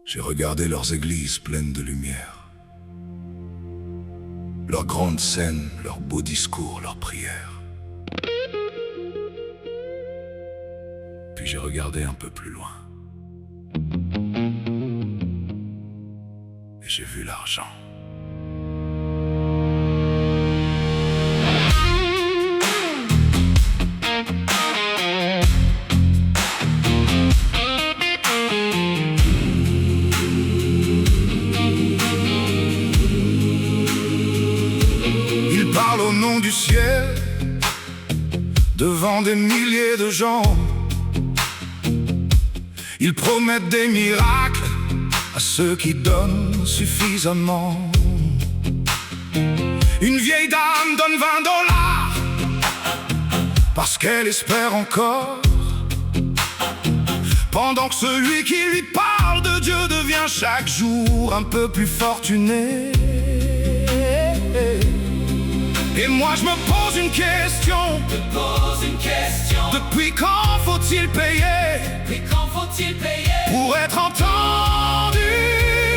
J'ai regardé leurs églises pleines de lumière, leurs grandes scènes, leurs beaux discours, leurs prières. Puis j'ai regardé un peu plus loin. Et j'ai vu l'argent. Il parle au nom du ciel devant des milliers de gens. Ils promettent des miracles à ceux qui donnent suffisamment. Une vieille dame donne $20 parce qu'elle espère encore, pendant que celui qui lui parle de Dieu devient chaque jour un peu plus fortuné. Et moi je me pose une question. Depuis quand faut-il payer pour être entendu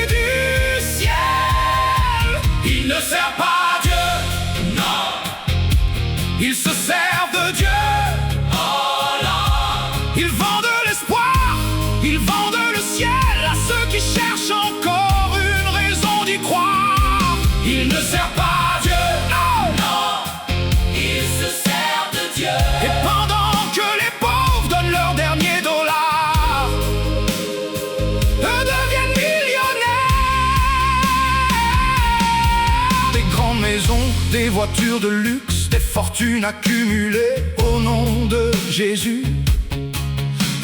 du ciel? Il ne sert pas Dieu, non. Il se sert de Dieu. Oh là. Ils vendent l'espoir, ils vendent le ciel à ceux qui cherchent encore une raison d'y croire. Il ne sert pas Dieu, non, non. Il se sert de Dieu. Et pendant que les pauvres donnent leur dernier dollar, eux deviennent millionnaires. Des grandes maisons, des voitures de luxe, des fortunes accumulées au nom de Jésus.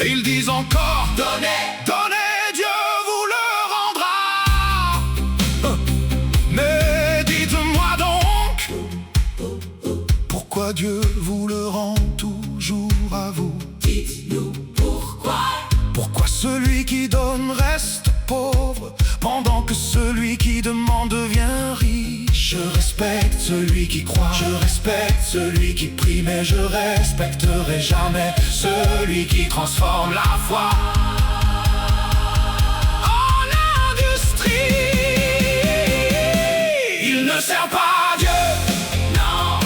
Et ils disent encore: donnez, donnez, Dieu vous le rendra. Mais dites-moi donc, pourquoi Dieu vous le rend toujours à vous? Dites-nous pourquoi. Pourquoi celui qui donne reste pauvre, pendant que celui qui demande devient riche? Je respecte celui qui croit, je respecte celui qui prie, mais je respecterai jamais celui qui transforme la foi en industrie. Il ne sert pas Dieu, Non,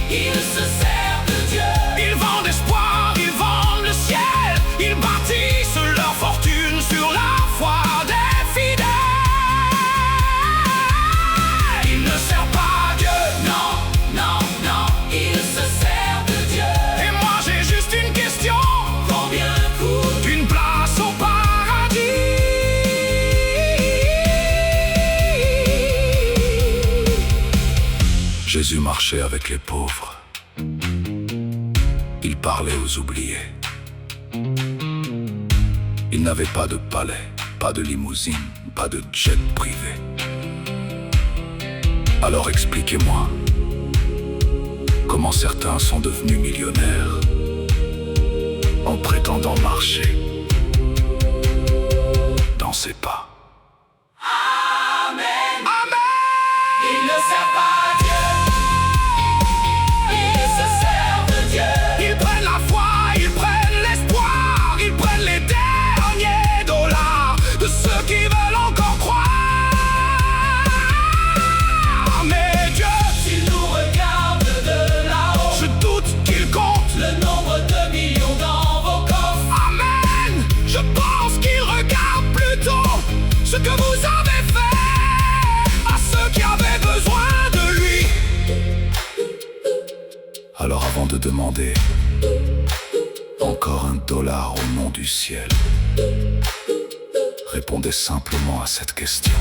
il se sert de Dieu. ils vendent l'espoir, ils vendent le ciel, ils bâtissent leur fortune sur la foi des fidèles. Il ne sert pas Dieu, Non, non, non, il se sert de Dieu. et moi j'ai juste une question: Combien coûte une place au paradis? Jésus marchait avec les pauvres. Il parlait aux oubliés. Il n'avait pas de palais, pas de limousine, pas de jet privé. Alors expliquez-moi, comment certains sont devenus millionnaires en prétendant marcher dans ses pas. Amen. Amen! Il ne sert pas Dieu. Il se sert de Dieu. Ils prennent la foi, ils prennent l'espoir, ils prennent les derniers dollars de ceux qui veulent encore croire. Mais Dieu, S'il nous regarde de là-haut, je doute qu'il compte. le nombre de millions dans vos coffres. Amen! Je pense qu'il regarde plutôt ce que vous avez fait à ceux qui avaient besoin de lui. Alors avant de demander encore $1 au nom du ciel, répondez simplement à cette question: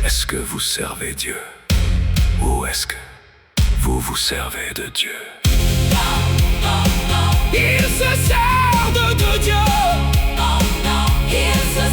est-ce que vous servez Dieu, ou est-ce que vous vous servez de Dieu? Il se sert de Dieu. Non, non, il se